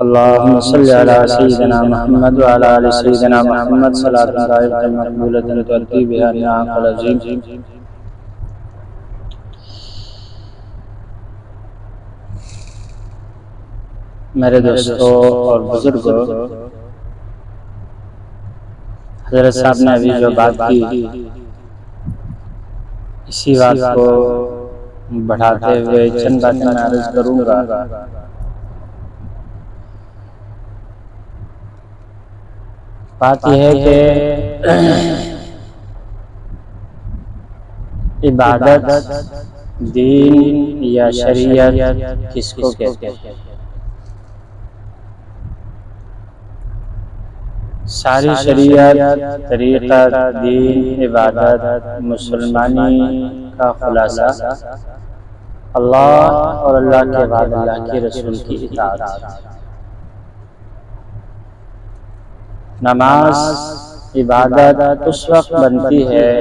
اللهم صل على سيدنا محمد وعلى آل سيدنا محمد صلاة دائمة مقبولة تؤتي بها النعم العظيم. میرے دوستوں اور بزرگوں، حضرت صاحب نے ابھی جو بات کی، اسی بات کو بڑھاتے ہوئے چند باتیں میں عرض کروں گا. بات یہ ہے کہ عبادت، دین یا شریعت کس کو کہتے ہیں؟ ساری شریعت، طریقت، دین، عبادت، مسلمانی کا خلاصہ اللہ اور اللہ کے بعد اللہ کے رسول کی اطاعت. نماز عبادت اس وقت بنتی ہے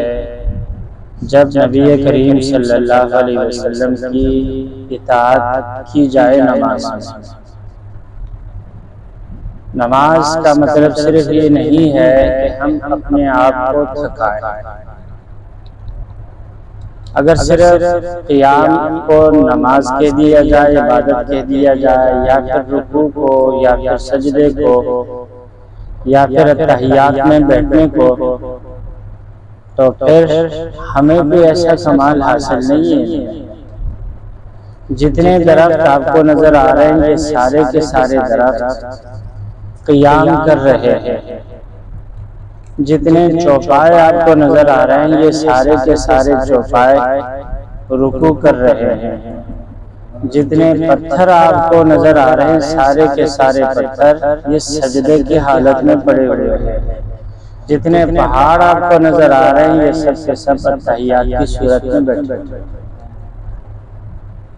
جب نبی کریم صلی اللہ علیہ وسلم کی اطاعت کی جائے نماز میں. نماز کا مطلب صرف یہ نہیں ہے کہ ہم اپنے آپ کو تھکائیں. اگر صرف قیام کو نماز کہہ دیا جائے، عبادت کہہ دیا جائے، یا پھر رکوع کو، یا پھر سجدے کو، یا پھر تحیات میں بیٹھنے کو، تو پھر ہمیں بھی ایسا کمال حاصل نہیں ہے. جتنے درخت آپ کو نظر آ رہے ہیں، یہ سارے کے سارے درخت قیام کر رہے ہیں. جتنے چوپائے آپ کو نظر آ رہے ہیں، یہ سارے کے سارے چوپائے رکوع کر رہے ہیں. جتنے پتھر آپ کو نظر آ رہے ہیں، سارے کے سارے پتھر یہ سجدے کی حالت میں پڑے ہوئے ہیں. جتنے پہاڑ آپ کو نظر آ رہے ہیں، یہ سب کے سب تحیات کی صورت میں بیٹھے ہوئے ہیں.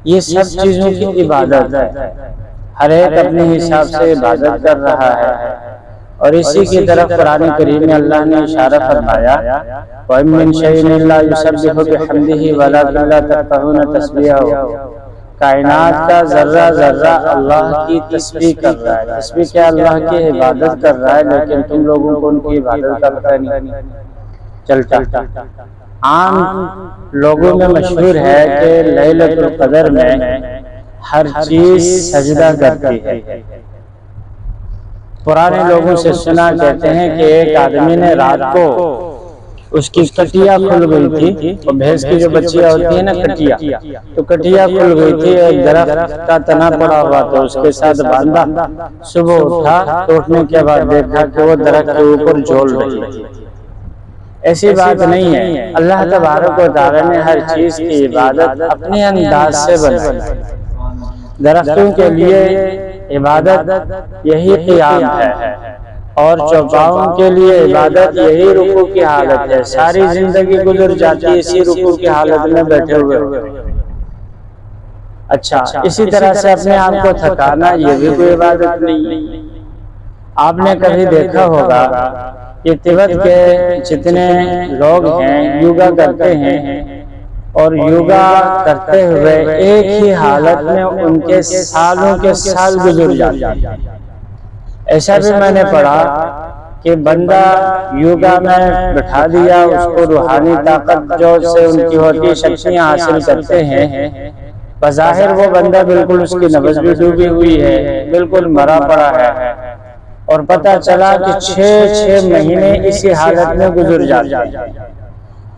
یہ سب چیزوں کی عبادت ہے. ہر ایک اپنے حساب سے عبادت کر رہا ہے. اور اسی کی طرف قرآن کریم میں اللہ نے اشارہ فرمایا، وَإِن مِّن شَيْءٍ إِلَّا يُسَبِّحُ بِحَمْدِهِ وَلَٰكِن لَّا تَفْقَهُونَ تَسْبِيحَهُ. کائنات کا ذرہ ذرہ اللہ کی تسبیح کر رہا ہے. تسبیح کیا؟ اللہ کی عبادت کر رہا ہے، لیکن تم لوگوں کو ان کی عبادت کا پتہ نہیں چلتا. عام لوگوں میں مشہور ہے کہ لیلۃ القدر میں ہر چیز سجدہ کرتی ہے. پرانے لوگوں سے سنا، کہتے ہیں کہ ایک آدمی نے رات کو اس کی کٹیا کھل گئی تھی. اور بھینس کی جو بچیاں ہوتی ہیں نا، کٹیا، تو کٹیا کھل گئی تھی. ایک درخت کا تنا پڑا ہوا تو اس کے ساتھ باندھا. صبح اٹھا تو اٹھنے کے بعد دیکھا کہ وہ درخت کے اوپر جھول رہی تھی. ایسی بات نہیں ہے. اللہ تبارک و تعالی نے ہر چیز کی عبادت اپنے انداز سے بنائی. درختوں کے لیے عبادت یہی قیام ہے، اور چوپاؤں کے لیے عبادت یہی رکوع کی حالت ہے. ساری زندگی گزر جاتی ہے اسی رکوع کی حالت میں بیٹھے ہوئے. اچھا، اسی طرح سے اپنے آپ کو تھکانا یہ بھی کوئی عبادت نہیں ہے. آپ نے کبھی دیکھا ہوگا کہ تبت کے جتنے لوگ ہیں یوگا کرتے ہیں، اور یوگا کرتے ہوئے ایک ہی حالت میں ان کے سالوں کے سال گزر جاتے ہیں. ایسا بھی میں نے پڑھا کہ بندہ یوگا میں بٹھا دیا، اس کو روحانی طاقت جو سے ان کی ہوتی شکتیاں حاصل کرتے ہیں. بظاہر وہ بندہ بالکل اس کی نبض بھی ڈوبی ہوئی ہے، بالکل مرا پڑا ہے، اور پتہ چلا کہ 6 مہینے اسی حالت میں گزر جاتے ہیں.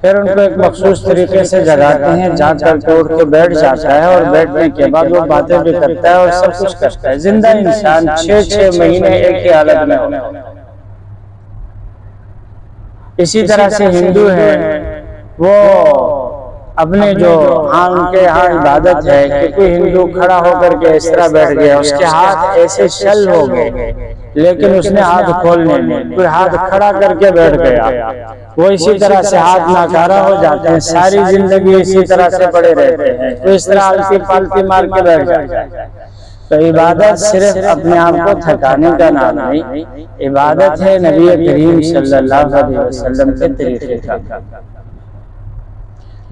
پھر ان کو ایک مخصوص طریقے سے جگاتے ہیں، جا کر کے اٹھ کے بیٹھ جاتا ہے، اور بیٹھنے کے بعد وہ باتیں بھی کرتا ہے اور سب کچھ کرتا ہے. زندہ انسان 6 مہینے ایک ہی حالت میں ہوتا ہے. اسی طرح سے ہندو ہیں، وہ اپنے جو ان کے یہاں عبادت ہے کہ کوئی ہندو کھڑا ہو کر کے اس طرح بیٹھ گیا، اس کے ہاتھ ایسے شل ہو گئے، لیکن اس نے ہاتھ کھولنے نہیں. کوئی ہاتھ کھڑا کر کے بیٹھ گیا، وہ اسی طرح سے ہاتھ ناکارہ ہو جاتے ہیں. ساری زندگی اسی طرح سے پڑے رہتے ہیں. تو اس طرح الٹی پالٹی مار کے بیٹھ جاتے ہیں. تو عبادت صرف اپنے آپ کو تھکانے کا نام نہیں، عبادت ہے نبی کریم صلی اللہ علیہ وسلم کے طریقے کا.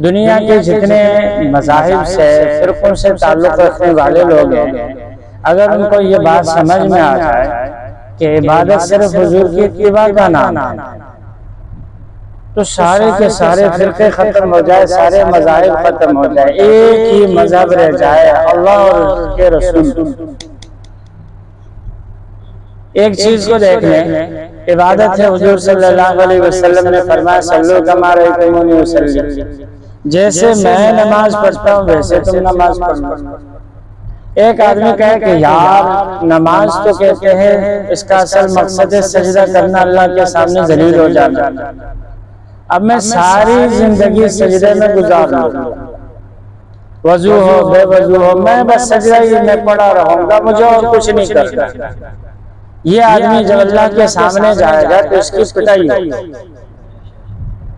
دنیا کے جتنے مذاہب سے، فرقوں سے تعلق رکھنے والے لوگ ہیں، اگر ان کو یہ بات سمجھ میں آ جائے کہ عبادت صرف حضور کی اتباع کا نام ہے، تو سارے کے سارے فرقے ختم ہو جائے، سارے مذاہب ختم ہو جائے، ایک ہی مذہب رہ جائے، اللہ اور اس کے رسول۔ ایک چیز کو دیکھ لیں، عبادت ہے، حضور صلی اللہ علیہ وسلم نے فرمایا صلو کما رأیتمونی اصلی، جیسے میں نماز پڑھتا ہوں ویسے تم نماز پڑھو۔ ایک آدمی کہے کہ یار نماز تو کہتے ہیں اس کا اصل مقصد ہے سجدہ کرنا، اللہ کے سامنے ذلیل ہو جانا، اب میں ساری زندگی سجدے میں گزار لوں، وضو ہو بے وضو ہو، میں بس سجدہ ہی میں پڑا رہوں گا، مجھے اور کچھ نہیں کرنا۔ یہ آدمی جب اللہ کے سامنے جائے گا تو اس کی پٹائی ہوگی۔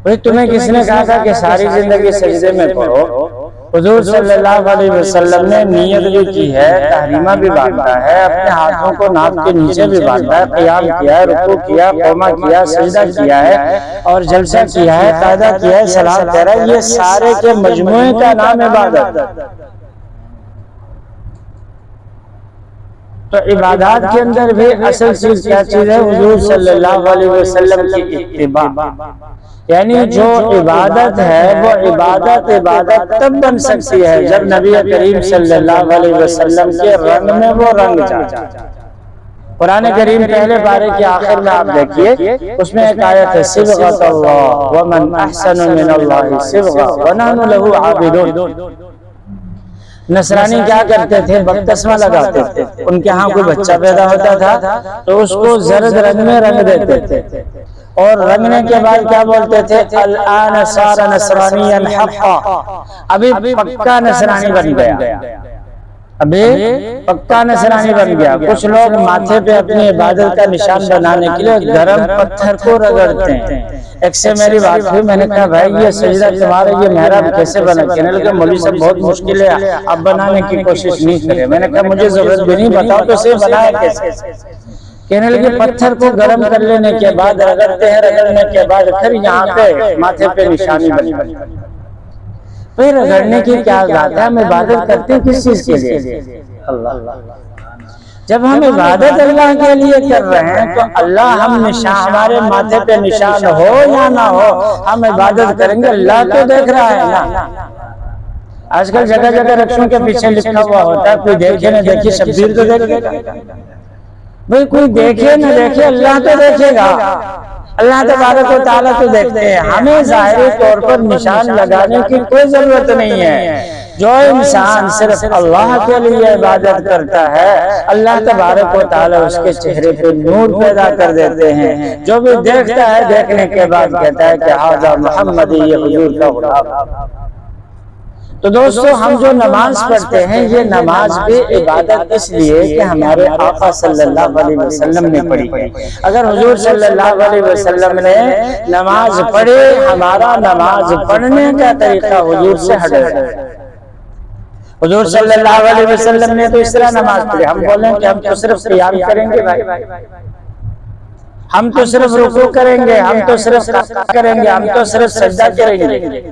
بھئی تمہیں کس نے کہا تھا کہ ساری زندگی سجدے میں پڑھو؟ حضور صلی اللہ علیہ وسلم نے نیت بھی کی ہے، تحریمہ بھی باندھا ہے، اپنے ہاتھوں کو ناک کے نیچے بھی باندھا ہے، قیام کیا ہے، رکوع کیا، قومہ کیا، سجدہ کیا ہے، اور جلسہ کیا ہے، قاعدہ کیا ہے، سلام کہہ رہا ہے، یہ سارے کے مجموعے کا نام عبادت۔ تو عبادات کے اندر بھی اصل چیز کیا چیز ہے؟ حضور صلی اللہ علیہ وسلم کی اتباع، یعنی جو عبادت ہے وہ عبادت تب بن سکتی ہے جب نبی کریم صلی اللہ علیہ وسلم کے رنگ میں وہ رنگ جائے۔ قرآن کریم پہلے پارے کے آخر میں آپ دیکھیے، اس میں ایک آیت ہے صبغۃ اللہ ومن احسن من اللہ صبغۃ ونحن له عابدون۔ نصرانی کیا کرتے تھے؟ بپتسمہ لگاتے تھے، ان کے ہاں کوئی بچہ پیدا ہوتا تھا تو اس کو زرد رنگ میں رنگ دیتے تھے، اور رنگنے کے بعد کیا بولتے تھے؟ الآن صار نصرانیا حقا، ابھی پکا نصرانی بن گیا، ابھی پکا نصرانی بن گیا۔ کچھ لوگ ماتھے پہ اپنی عبادت کا نشان بنانے کے لیے گرم پتھر کو رگڑتے ہیں۔ ایک سے میری بات ہوئی، میں نے کہا بھائی یہ سجدہ تمہارے یہ محراب کیسے بنا؟ کہنے لگے مولوی صاحب بہت مشکل ہے، اب بنانے کی کوشش نہیں کرے۔ میں نے کہا مجھے ضرورت بھی نہیں، بتاؤ تو صحیح بنایا کیسے؟ کہنے لگے پتھر کو گرم کر لینے کے بعد رگڑتے ہیں، رگڑنے کے بعد پھر یہاں پہ ماتھے پہ نشانی بنی۔ پھر رگڑنے کی کیا بات ہے؟ ہم عبادت کرتے ہیں کس چیز کے لیے؟ اللہ۔ جب ہم عبادت اللہ کے لیے کر رہے ہیں تو اللہ ہم نشان، ہمارے ماتھے پہ نشان ہو یا نہ ہو، ہم عبادت کریں گے، اللہ تو دیکھ رہا ہے نا۔ آج کل جگہ جگہ رکشوں کے پیچھے لکھا ہوا ہوتا ہے، کوئی دیکھے نہ دیکھے شبیر تو دیکھے گا، بھئی کوئی دیکھے نہ دیکھے اللہ تو دیکھے گا، اللہ تبارک و تعالیٰ تو دیکھتے ہیں۔ ہمیں ظاہری طور پر نشان لگانے کی کوئی ضرورت نہیں ہے۔ جو انسان صرف اللہ کے لیے عبادت کرتا ہے، اللہ تبارک و تعالیٰ اس کے چہرے پہ نور پیدا کر دیتے ہیں۔ جو بھی دیکھتا ہے دیکھنے کے بعد کہتا ہے کہ ھذا محمد، یہ حضور کا غلام۔ تو دوستو ہم جو نماز پڑھتے ہیں یہ نماز بھی عبادت اس لیے کہ ہمارے آقا صلی اللہ علیہ وسلم نے پڑھی ہے۔ اگر حضور صلی اللہ علیہ وسلم نے نماز پڑھی، ہمارا نماز پڑھنے کا طریقہ حضور سے ہٹ گیا۔ حضور صلی اللہ علیہ وسلم نے تو اس طرح نماز پڑھی، ہم بولیں کہ ہم تو صرف قیام کریں گے بھائی، ہم تو صرف رکوع کریں گے، ہم تو صرف کریں گے، ہم تو صرف سجدہ کریں گے۔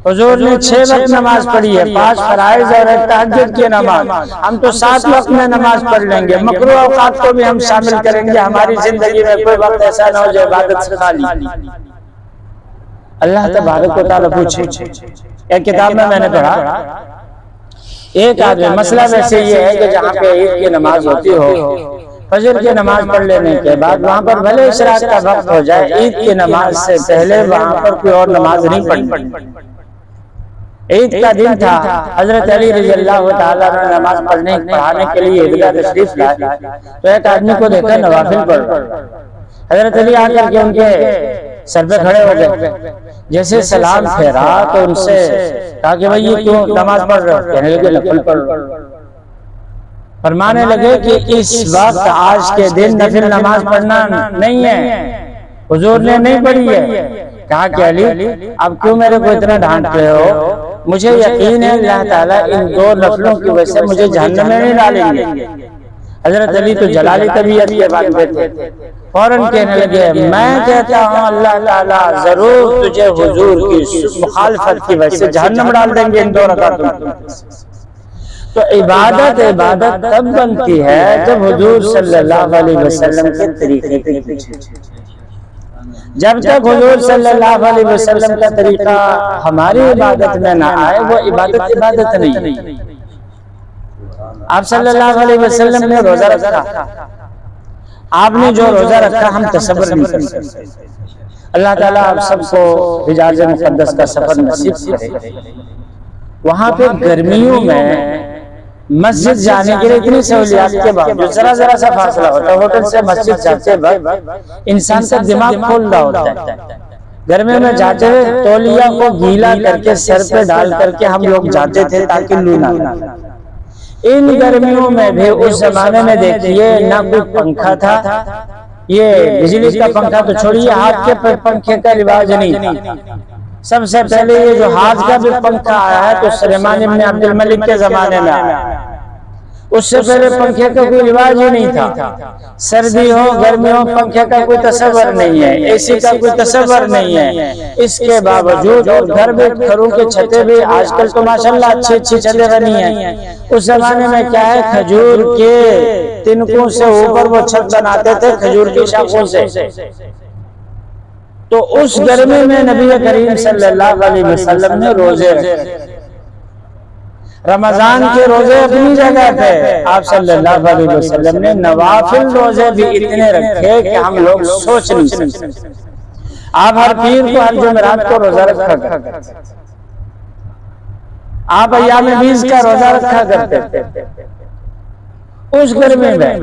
حضور نے 6 وقت نماز پڑھی ہے، 5 فرائض اور ایک تہجد کی نماز، ہم تو 7 وقت میں نماز پڑھ لیں گے۔ مکروہ اوقات کو بھی ہم شامل کریں گے، ہماری زندگی میں کوئی وقت ایسا نہ ہو جو عبادت سے خالی۔ اللہ تبارک و تعالیٰ پوچھے، ایک کتاب میں نے پڑھا، ایک آدمی، مسئلہ ویسے یہ ہے کہ جہاں پہ عید کی نماز ہوتی ہو، فجر کی نماز پڑھ لینے کے بعد وہاں پر بھلے اشراق کا وقت ہو جائے، عید کی نماز سے پہلے وہاں پر کوئی اور نماز نہیں پڑھنی۔ عید کا دن تھا، حضرت علی رضی اللہ تعالیٰ نے نماز پڑھانے کے لیے عیدگاہ تشریف لائے، تو ایک آدمی کو دیکھا نوافل پڑھ رہا۔ حضرت علی آ کر کے ان کے سر پہ کھڑے ہو گئے، جیسے سلام پھیرا تو ان سے کہا کہ بھائی یہ کیوں نماز پڑھ رہے ہو؟ کہنے لگے نفل پڑھ رہے ہو۔ فرمانے لگے کہ اس وقت آج کے دن نفل نماز پڑھنا نہیں ہے، حضور نے نہیں پڑھی ہے۔ کہا کہ علی اب کیوں میرے کو اتنا ڈانٹ رہے ہو؟ مجھے یقین ہے اللہ تعالیٰ ان 2 نفلوں کی وجہ سے مجھے جہنم میں نہیں ڈالیں گے۔ حضرت علی تو جلالی طبیعت کے بعد بیٹھے، فوراً کہنے لگے میں کہتا ہوں اللہ تعالیٰ ضرور تجھے حضور کی مخالفت کی وجہ سے جہنم ڈال دیں گے ان 2 رکعتوں۔ تو عبادت تب بنتی ہے جب حضور صلی اللہ علیہ وسلم کے طریقے کے پیچھے۔ جب تک حضور صلی اللہ علیہ وسلم کا طریقہ ہماری عبادت میں نہ آئے وہ عبادت نہیں۔ آپ صلی اللہ علیہ وسلم نے روزہ رکھا، آپ نے جو روزہ رکھا ہم تصور نہیں کر سکتے۔ اللہ تعالیٰ آپ سب کو حجاز مقدس کا سفر نصیب کرے۔ وہاں پہ گرمیوں میں مسجد جانے کے لیے اتنی سہولیات کے باوجود ذرا سا فاصلہ ہوتا ہے، ہوٹل سے مسجد جاتے وقت انسان کا دماغ کھول رہا ہوتا ہے۔ گرمی میں جاتے ہوئے تولیہ کو گیلا کر کے سر پہ ڈال کر کے ہم لوگ جاتے تھے تاکہ لو نہ لگے۔ ان گرمیوں میں بھی اس زمانے میں دیکھیے نہ کوئی پنکھا تھا، یہ بجلی کا پنکھا تو چھوڑیے، ہاتھ کے پنکھے کا رواج نہیں تھا۔ سب سے پہلے یہ جو ہاتھ کا بھی پنکھا آیا ہے تو سلیمان ابن عبد الملک کے زمانے میں آیا، اس سے پہلے پنکھے کا کوئی رواج ہی نہیں تھا۔ سردی ہو گرمی ہو پنکھے کا کوئی تصور نہیں ہے، اے سی کا کوئی تصور نہیں ہے۔ اس کے باوجود اور گھر میں گھروں کے چھتیں بھی آج کل تو ماشاءاللہ اچھی چھتیں بنی ہیں، اس زمانے میں کیا ہے کھجور کے تنکوں سے اوپر وہ چھت بناتے تھے کھجور کی شاخوں سے۔ تو اس گرمی میں نبی کریم صلی اللہ علیہ وسلم نے روزے رکھے۔ رمضان کے روزے اپنی جگہ پہ، آپ صلی اللہ علیہ وسلم نے نوافل روزے بھی اتنے رکھے کہ ہم لوگ سوچ نہیں سکتے۔ آپ ہر پیر کو ہر جمعرات کو روزہ رکھا کرتے، آپ ایام بیس کا روزہ رکھا کرتے تھے۔ اس گرمی میں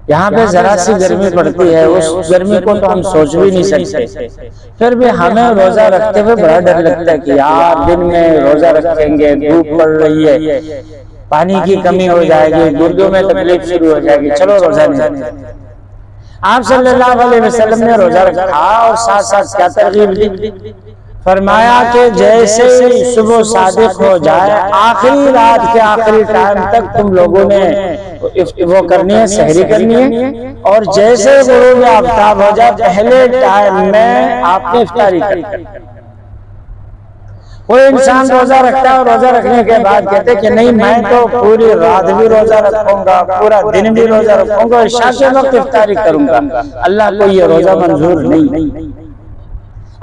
یہاں پہ ذرا سی گرمی پڑتی ہے، اس گرمی کو تو ہم سوچ بھی نہیں سکتے، پھر بھی ہمیں روزہ رکھتے ہوئے بڑا ڈر لگتا ہے کہ یار دن میں روزہ رکھیں گے دھوپ پڑ رہی ہے، پانی کی کمی ہو جائے گی، گردوں میں تکلیف شروع ہو جائے گی، چلو روزہ نہیں رکھتے۔ آپ صلی اللہ علیہ وسلم نے روزہ رکھا اور ساتھ ساتھ کیا ترغیب دی؟ فرمایا کہ جیسے صبح صادق ہو جائے آخری رات کے آخری ٹائم تک تم لوگوں نے وہ کرنی ہے، سحری کرنی ہے، اور جیسے غروب آفتاب ہو جائے پہلے ٹائم میں آپ نے افطاری کرنی ہے۔ کوئی انسان روزہ رکھتا ہے اور روزہ رکھنے کے بعد کہتے کہ نہیں میں تو پوری رات بھی روزہ رکھوں گا، پورا دن بھی روزہ رکھوں گا، عشاء کے وقت افطاری کروں گا، اللہ کو یہ روزہ منظور نہیں۔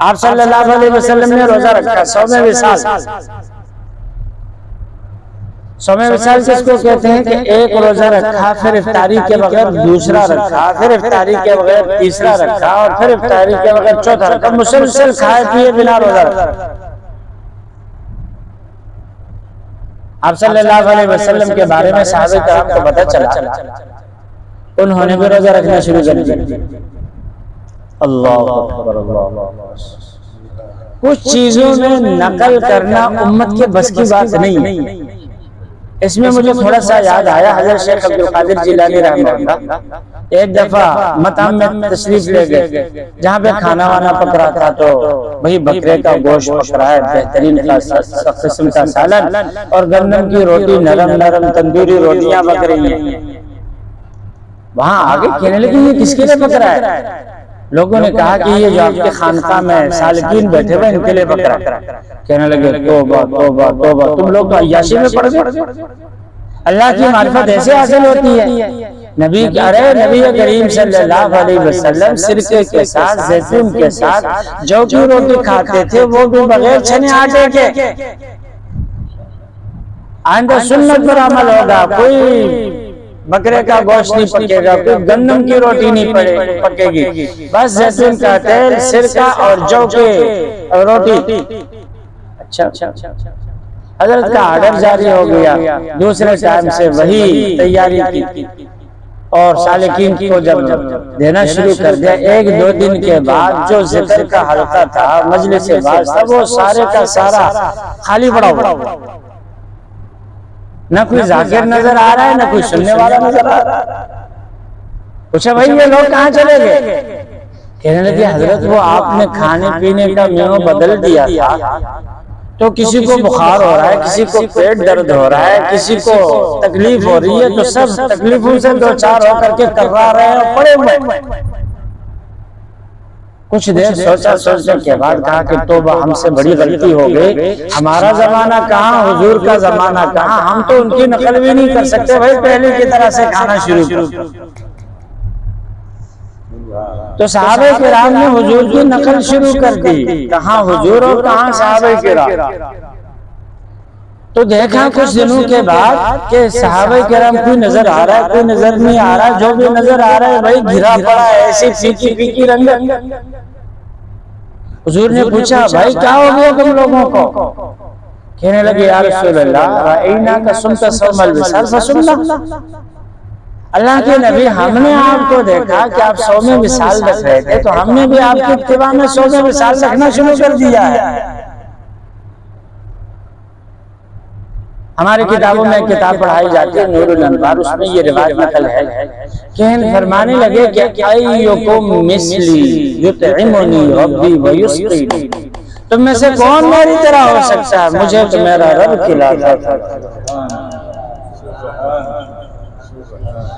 آپ صلی اللہ علیہ وسلم نے روزہ رکھا صوم وصال۔ صوم وصال کس کو کہتے ہیں کہ ایک روزہ رکھا پھر افطاری کے بغیر دوسرا رکھا، پھر افطاری کے بغیر تیسرا رکھا اور پھر افطاری کے بغیر چوتھا رکھا، مسلسل کھائے پیے بنا روزہ رکھا۔ آپ صلی اللہ علیہ وسلم کے بارے میں صحابہ کرام کو پتہ چلا، انہوں نے بھی روزہ رکھنا شروع کر دیا۔ اللہ اکبر اللہ اکبر۔ کچھ چیزوں میں نقل کرنا امت کے بس کی بات نہیں۔ اس میں مجھے تھوڑا سا یاد آیا، حضرت شیخ عبد القادر جیلانی رحمہ اللہ ایک دفعہ مطعم میں تشریف لے گئے جہاں پہ کھانا وانا پک رہا تھا، تو وہی بکرے کا گوشت پک رہا ہے، بہترین قسم کا سالن اور گندم کی روٹی، نرم تندوری روٹیاں پک رہی ہیں۔ وہاں آگے کہنے لگے یہ کس کے لیے پک رہا ہے؟ لوگوں نے کہا کہ یہ جو آپ کے خانقاہ میں سالکین بیٹھے ہوئے ان کے لیے پک رہا ہے۔ کہنے لگے توبہ توبہ توبہ، تم لوگ تو عیاشی میں پڑ گئے، اللہ کی معرفت ایسے حاصل ہوتی ہے؟ نبی کریم صلی اللہ علیہ وسلم سرکے کے ساتھ زیتون کے ساتھ جو کی روٹی کھاتے تھے وہ بھی بغیر چھنے آٹے کے۔ آئندہ سنت پر عمل ہوگا، کوئی بکرے کا گوشت نہیں پکے گا، کوئی گندم کی روٹی نہیں پکے گی، بس زیتون کا تیل، سرکہ اور جو کی روٹی۔ اچھا حضرت کا آرڈر جاری ہو گیا، دوسرے ٹائم سے وہی تیاری کی اور سالکین کو جب دینا شروع کر دیا، ایک دو دن کے بعد جو ذکر کا حلقہ تھا، مجلس باز تھا، وہ سارے کا سارا خالی پڑا ہوا، نہ کوئی ذاکر نظر آ رہا ہے نہ کوئی سننے والا نظر آ رہا ہے۔ پوچھا بھائی یہ لوگ کہاں چلے گئے؟ کہنے لگے حضرت وہ آپ نے کھانے پینے کا مینو بدل دیا تھا، تو کسی کو بخار ہو رہا ہے، کسی کو پیٹ درد ہو رہا ہے، کسی کو تکلیف ہو رہی ہے، تو سب تکلیفوں سے دو چار ہو کر کے کروا رہے ہیں اور پڑے ہوئے۔ کچھ دیر سوچا، سوچنے کے بعد کہا کہ توبہ، ہم سے بڑی غلطی ہو گئی، ہمارا زمانہ کہاں، حضور کا زمانہ کہاں، ہم تو ان کی نقل بھی نہیں کر سکتے، بھائی پہلے کی طرح سے کھانا شروع کرو۔ تو صحابہ کرام نے حضور کی نقل شروع کر دی، کہاں حضور اور کہاں صحابہ کرام۔ تو دیکھا کچھ دنوں کے بعد کہ صحابہ کرام کوئی نظر آ رہا ہے، کوئی نظر نہیں آ رہا، جو بھی نظر آ رہا ہے بھائی گھرا پڑا ہے، ایسی پھیکی پھیکی رنگت۔ حضور نے پوچھا بھائی کیا ہو گیا تم لوگوں کو؟ کہنے لگے یا رسول اللہ رأینا کا سمت سوم الوصال فسمنا، اللہ کے نبی ہم نے آپ کو دیکھا کہ آپ صوم وصال رکھ رہے تھے تو ہم نے بھی آپ کی اتباع میں صوم وصال رکھنا شروع کر دیا ہے۔ ہماری کتابوں میں کتاب پڑھائی جاتی ہے نور الانوار، اس میں یہ روایت نقل ہے کہ فرمانے لگے کہ ایکم مثلی یطعمنی ربی ویسقینی، تم میں سے کون میری طرح ہو سکتا ہے، مجھے تو میرا رب کھلاتا تھا۔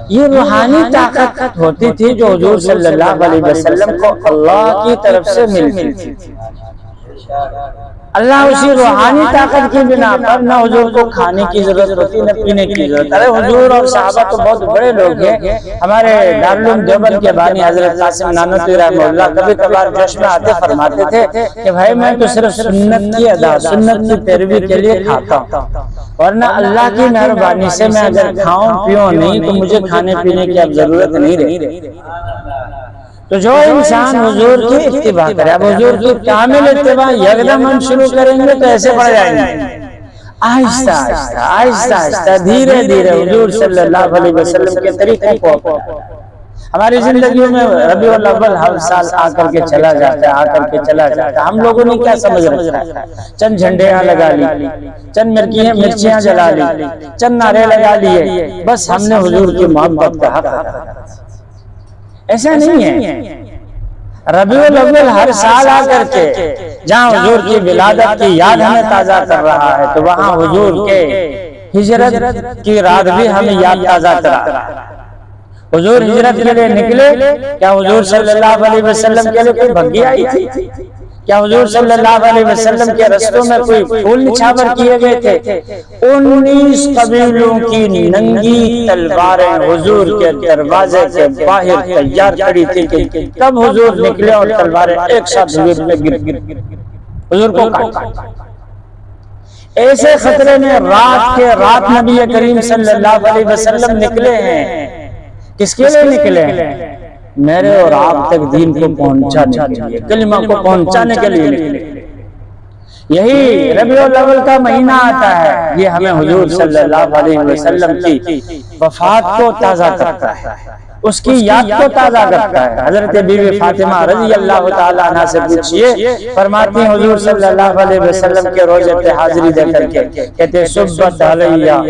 یہ روحانی طاقت ہوتی تھی جو حضور صلی اللہ علیہ وسلم کو اللہ کی طرف سے ملتی تھی۔ اللہ اسی روحانی طاقت کی بنا پر نہ حضور کو کھانے کی ضرورت ہوتی نہ پینے کی ضرورت۔ ارے حضور اور صحابہ تو بہت بڑے لوگ ہیں، ہمارے دارالعلوم دیوبند کے بانی حضرت قاسم نانوتوی رحمہ اللہ کبھی کبھار جوش میں آتے فرماتے تھے کہ بھائی میں تو صرف سنت کی ادا، سنت کی پیروی کے لیے کھاتا ہوں، ورنہ اللہ کی مہربانی سے میں اگر کھاؤں پیوں نہیں تو مجھے کھانے پینے کی اب ضرورت نہیں رہی۔ تو جو انسان حضور کی اتباع کرے، اب حضور کی کامل اتباع یکدم ہم شروع کریں گے تو ایسے پڑ جائیں گے، آہستہ آہستہ آہستہ آہستہ دھیرے دھیرے حضور صلی اللہ علیہ وسلم کے طریقے کو۔ ہماری زندگیوں میں ربیع الاول ہر سال آ کر کے چلا جاتا ہے، آ کر کے چلا جاتا ہے، ہم لوگوں نے کیا سمجھ رکھا ہے، چند جھنڈیاں لگا لی، چند مرچیاں جلا لی، چند نعرے لگا لیے، بس ہم نے حضور کی محبت کا حق ادا۔ ایسا نہیں ہے، ربیع الاول ہر سال آ کر کے جہاں حضور کی ولادت کی یاد ہمیں تازہ کر رہا ہے تو وہاں حضور کے ہجرت کی رات بھی ہمیں یاد تازہ کر رہا ہے۔ حضور ہجرت کے لیے نکلے، کیا حضور صلی اللہ علیہ وسلم کے لیے کوئی بھگی آئی تھی؟ کیا حضور صلی اللہ علیہ وسلم کے رستوں میں کوئی پھول نچھاور کیے گئے تھے؟ 19 قبیلوں کی ننگی تلواریں حضور کے دروازے کے باہر تیار کھڑی تھی کہ کب حضور نکلے اور تلواریں ایک ساتھ حضور میں گر حضور کو کاٹا۔ ایسے خطرے میں رات نبی کریم صلی اللہ علیہ وسلم نکلے ہیں، کس کے لیے نکلے ہیں؟ میرے اور آپ تک دین کو پہنچانے کے لیے، کلمہ کو پہنچانے کے لیے نکلے۔ یہی ربیع الاول کا مہینہ آتا ہے، یہ ہمیں حضور صلی اللہ علیہ وسلم کی وفات کو تازہ کرتا ہے، اس کی یاد کو تازہ کرتا ہے۔ حضرت بی بی فاطمہ رضی اللہ تعالیٰ عنہ سے پوچھئے، فرماتی ہیں حضور صلی اللہ علیہ وسلم کے روزے پہ حاضری دے کر کے کہتے صبت علیہ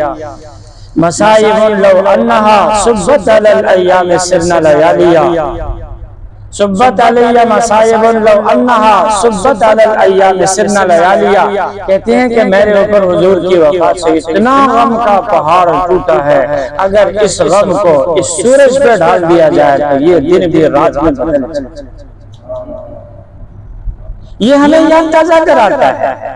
مصائب لو انہا صبت علی الایام سرنا لیالیا، صبت علیہ مصائب لو انہا صبت علی الایام سرنا لیالیا، کہتے ہیں کہ میرے اوپر حضور کی وفات سے اتنا غم کا پہاڑ ٹوٹا ہے، اگر اس غم کو اس سورج پہ ڈال دیا جائے تو یہ دن بھی رات میں بدل جائے۔ یہ ہمیں یاد تازہ کراتا ہے۔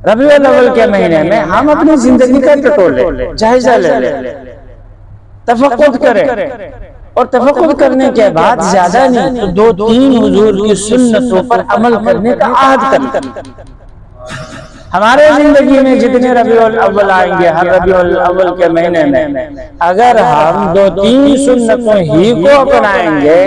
ربیع الاول کے مہینے میں ہم اپنی زندگی کا ٹٹولے جائزہ لے لیں، تفقد کریں، اور تفقد کرنے کے بعد زیادہ نہیں تو 2-3 حضور کی سنتوں پر عمل کرنے کا عہد کریں۔ ہمارے زندگی میں جتنے ربیع الاول آئیں گے، ہر ربیع الاول کے مہینے میں اگر ہم 2-3 سنتوں ہی کو اپنائیں گے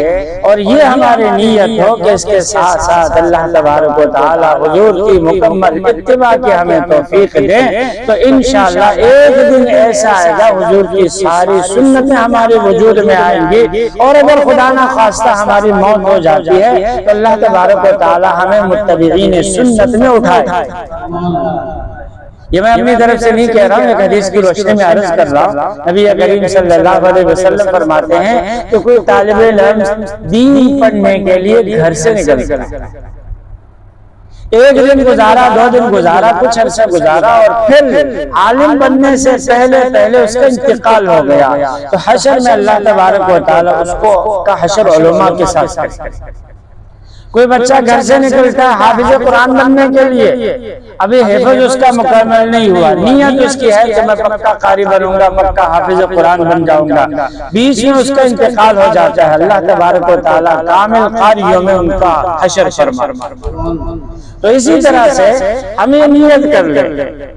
اور یہ ہماری نیت ہو کہ اس کے ساتھ ساتھ اللہ تبارک و تعالی حضور کی مکمل اتباع کی ہمیں توفیق دے تو انشاءاللہ ایک دن ایسا آئے گا حضور کی ساری سنتیں ہمارے وجود میں آئیں گی، اور اگر خدا نہ خواستہ ہماری موت ہو جاتی ہے تو اللہ تبارک و تعالی ہمیں متبعین سنت میں اٹھائے۔ یہ میں اپنی طرف سے نہیں کہہ رہا ہوں، ایک حدیث کی روشنی میں عرض کر رہا ہوں۔ نبی کریم صلی اللہ علیہ وسلم فرماتے ہیں کہ کوئی طالب علم دین پڑھنے کے لیے گھر سے نکلتا ہے، ایک دن گزارا، 2 دن گزارا، کچھ عرصہ گزارا اور پھر عالم بننے سے پہلے اس کا انتقال ہو گیا تو حشر میں اللہ تبارک و تعالی اس کو کا حشر علماء کے ساتھ کرے۔ کوئی بچہ گھر سے نکلتا ہے حافظ قرآن بننے کے لیے، ابھی حفظ اس کا مکمل نہیں ہوا، نیت اس کی ہے کہ میں پکا قاری بنوں گا، پکا حافظ قرآن بن جاؤں گا، بیچ میں اس کا انتقال ہو جاتا ہے، اللہ تبارک و تعالیٰ کامل قاریوں میں ان کا حشر فرما۔ تو اسی طرح سے ہمیں نیت کر لے،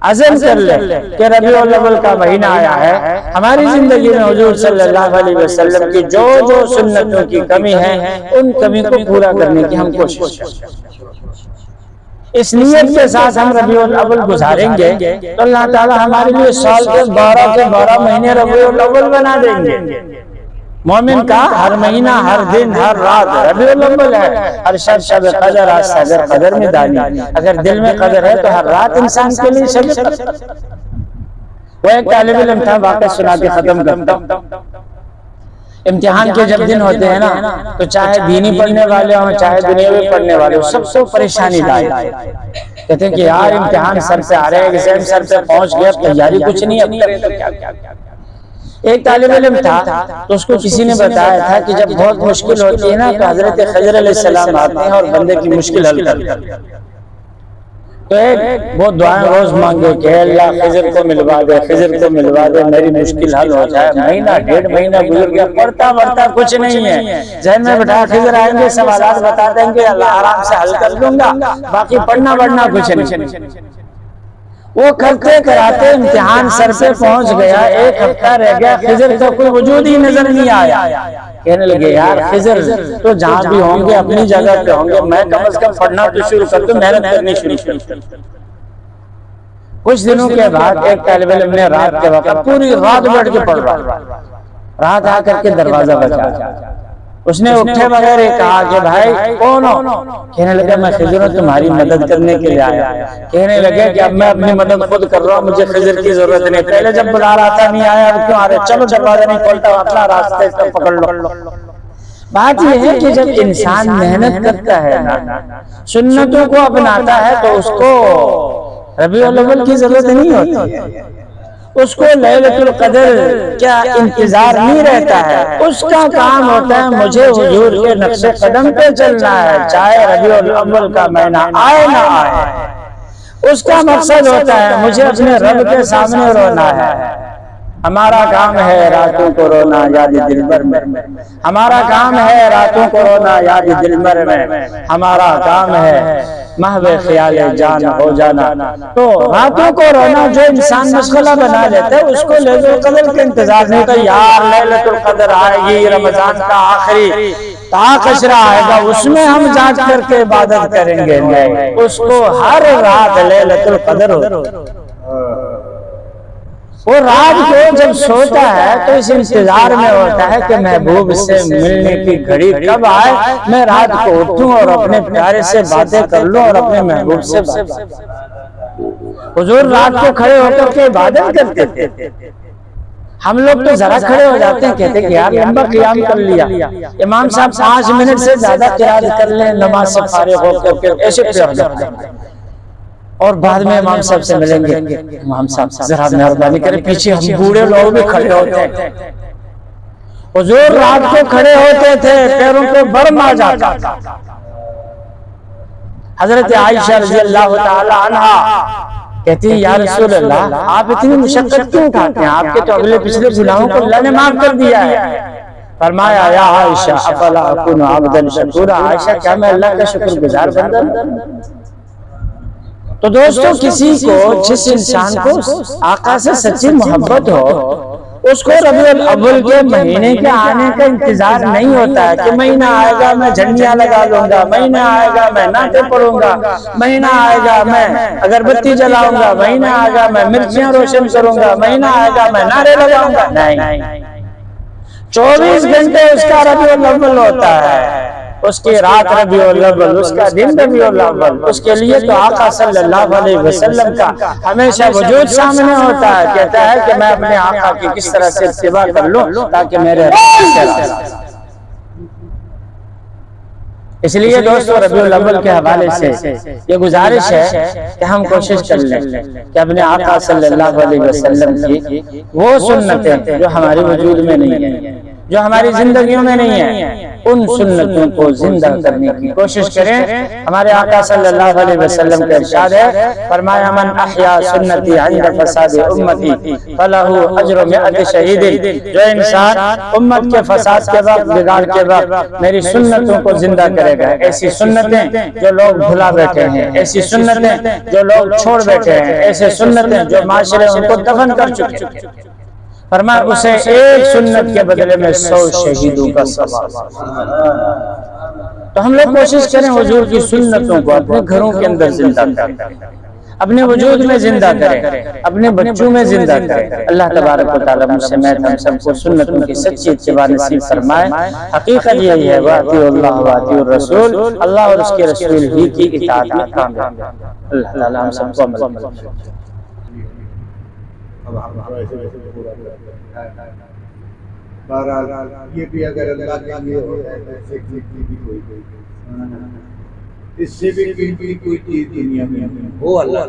عزم کر لے کہ ربیع الاول کا مہینہ آیا ہے، ہماری زندگی میں حضور صلی اللہ علیہ وسلم کی جو جو سنتوں کی کمی ہے ان کمی کو پورا کرنے کی ہم کوشش کریں۔ اس نیت کے ساتھ ہم ربیع الاول گزاریں گے تو اللہ تعالیٰ ہمارے لیے سال کے 12 مہینے ربیع الاول بنا دیں گے۔ مومن کا ہر مہینہ، ہر دن، ہر رات ربیع الاول ہے، ہر شب شب قدر، آج صدر قدر میں دانی، اگر دل میں قدر ہے تو ہر رات انسان کے لیے شب قدر۔ وہ ایک طالب علم تھا، واقعہ سنا کے ختم کرتا ہوں۔ امتحان کے جب دن ہوتے ہیں نا تو چاہے دینی پڑھنے والے ہوں چاہے دنیاوی پڑھنے والے ہوں، سب سے پریشانی لائی کہتے ہیں کہ یار امتحان سر سے آ رہے ہیں، ایگزام سر سے پہنچ گیا، تیاری کچھ نہیں، اب کریں تو کیا۔ ایک طالب علم تھا تو اس کو کسی نے بتایا تھا کہ جب بہت مشکل ہوتی ہے نا تو حضرت خضر علیہ السلام آتے ہیں اور بندے کی مشکل حل کرتے ہیں۔ تو ایک بہت دعائیں روز مانگے کہ اے اللہ خضر کو ملوا دے، خضر کو ملوا دے، میری مشکل حل ہو جائے۔ مہینہ 1.5 مہینہ گزر گیا، پڑھتا کچھ نہیں ہے، ذہن میں بٹھایا خضر آئیں گے، سوالات بتا دیں گے، اللہ آرام سے حل کر دوں گا، باقی پڑھنا کچھ نہیں۔ وہ کرتے کراتے امتحان سر پہ پہنچ گیا، 1 ہفتہ رہ گیا، خضر کا کوئی وجود ہی نظر نہیں آیا۔ کہنے لگے یار خضر تو جہاں بھی ہوں گے اپنی جگہ پہ ہوں گے، میں کم از کم پڑھنا تو شروع کر دوں، محنت کرنی شروع کر دوں۔ کچھ دنوں کے بعد ایک طالب علم نے رات کے وقت پوری رات بیٹھ کے پڑھ رہا، رات آ کر کے دروازہ بجا، اس نے اٹھے بغیر کہا کہ بھائی کون ہو؟ کہنے لگا میں خضر ہوں، تمہاری مدد کرنے کے لیے آیا۔ کہنے لگے کہ اب میں اپنی مدد خود کر رہا ہوں، مجھے خضر کی ضرورت نہیں، پہلے جب بلا رہا تھا نہیں آیا، اب کیوں آ رہے؟ چلو دروازہ نہیں کھولتا، اپنا راستے پکڑ لو۔ بات یہ ہے کہ جب انسان محنت کرتا ہے نا، سنتوں کو اپناتا ہے تو اس کو ربیع الاول کی ضرورت نہیں ہوتی، اس کو لیلۃ القدر کیا انتظار نہیں رہتا ہے، اس کا کام ہوتا ہے مجھے حضور کے نقش قدم پہ چلنا ہے، چاہے ربیع الاول کا مہینہ آئے نہ آئے۔ اس کا مقصد ہوتا ہے مجھے اپنے رب کے سامنے رونا ہے۔ ہمارا کام ہے راتوں کو رونا یاد دلبر میں، ہمارا کام ہے راتوں کو رونا یاد دلبر میں، ہمارا کام ہے محو خیال جان ہو جانا۔ تو راتوں کو رونا جو انسان مشغلہ بنا لیتا ہے اس کو لیلۃ القدر کا انتظار نہیں ہوتا، یار لیلۃ القدر آئے گی، رمضان کا آخری طاق عشرہ آئے گا، اس میں ہم جانچ کر کے عبادت کریں گے، نہیں، اس کو ہر رات لیلۃ القدر ہوتی۔ وہ رات کو جب سوتا ہے تو اس انتظار میں ہوتا ہے کہ محبوب سے ملنے کی گھڑی کب آئے، میں رات کو اٹھوں اور اپنے پیارے سے باتیں کر لوں اور اپنے محبوب سے باتیں۔ حضور رات کو کھڑے ہو کر کے عبادت کرتے تھے، ہم لوگ تو ذرا کھڑے ہو جاتے ہیں، کہتے کہ یار لمبا قیام کر لیا، امام صاحب 5 منٹ سے زیادہ قیام کر لیں، نماز سے فارغ ہو کر کے ایسے پہ ہو جاتے ہیں، اور بعد میں امام صاحب سے ملیں گے، امام صاحب ذرا مہربانی کریں، پیچھے ہم بوڑھے لوگ بھی کھڑے ہوتے ہیں۔ حضور رات کو کھڑے ہوتے تھے، پیروں پہ برم آ جاتا تھا۔ حضرت عائشہ رضی اللہ تعالی عنہا کہتی ہیں یا رسول اللہ آپ اتنی مشقت کیوں اٹھاتے ہیں، آپ کے تو اگلے پچھلے گناہوں کو اللہ نے معاف کر دیا ہے۔ فرمایا یا عائشہ افلا اکون عبدا شکورا، عائشہ کیا میں اللہ کا شکر گزار بندہ؟ تو دوستو کسی کو، جس انسان کو آقا سے سچی محبت ہو، اس کو ربیع الاول کے مہینے کے آنے کا انتظار نہیں ہوتا ہے کہ مہینہ آئے گا میں جھنڈیاں لگا لوں گا، مہینہ آئے گا میں نعتیں پڑھوں گا، مہینہ آئے گا میں اگربتی جلاؤں گا، مہینہ آئے گا میں مرچیاں روشن کروں گا، مہینہ آئے گا میں نعرے لگاؤں گا۔ نہیں، 24 گھنٹے اس کا ربیع الاول ہوتا ہے، اس کی رات ربیع الاول، اس کا دن ربیع الاول۔ اس کے لیے تو آقا صلی اللہ علیہ وسلم کا ہمیشہ وجود سامنے ہوتا ہے، کہتا ہے کہ میں اپنے آقا کی کس طرح سے اتباع کر لوں تاکہ میرے اس لیے دوستو ربیع الاول کے حوالے سے یہ گزارش ہے کہ ہم کوشش کر لیں کہ اپنے آقا صلی اللہ علیہ وسلم کی وہ سنتیں جو ہمارے وجود میں نہیں ہیں، جو ہماری زندگیوں میں نہیں ہے، ان سنتوں کو زندہ کرنے کی کوشش کریں۔ ہمارے آقا صلی اللہ علیہ وسلم کا ارشاد ہے، فرمایا من احیا سنتی عند فساد امتی فلہ اجر مئۃ شہید۔ جو انسان امت کے فساد کے وقت، بگاڑ کے وقت میری سنتوں کو زندہ کرے گا، ایسی سنتیں جو لوگ بھلا بیٹھے ہیں، ایسی سنتیں جو لوگ چھوڑ بیٹھے ہیں، ایسی سنتیں جو معاشرے ان کو دفن کر چکے ہیں، فرمایا اسے ایک سنت کے بدلے میں 100 شہیدوں کا ثواب۔ تو ہم لوگ کوشش کریں حضور کی سنتوں کو اپنے گھروں کے اندر زندہ کریں، اپنے وجود میں زندہ کریں، اپنے بچوں میں زندہ کریں۔ اللہ تبارک و تعالیٰ مجھ سے میں ہم سب کو سنتوں کی سچی اتباع نصیب فرمائے۔ حقیقت یہی ہے وَأَطِیعُوا اللَّهَ وَأَطِیعُوا الرَّسُولَ، اللہ اور اس کے رسول ہی کی اطاعت میں کامیاب۔ اللہ تعالیٰ ہم سب کو عمل کریں۔ بہرحال یہ بھی اگر اللہ کے لیے ہوتا ہے تو ایسے بھی کوئی اس سے بھی کوئی چیز دنیا میں ہو اللہ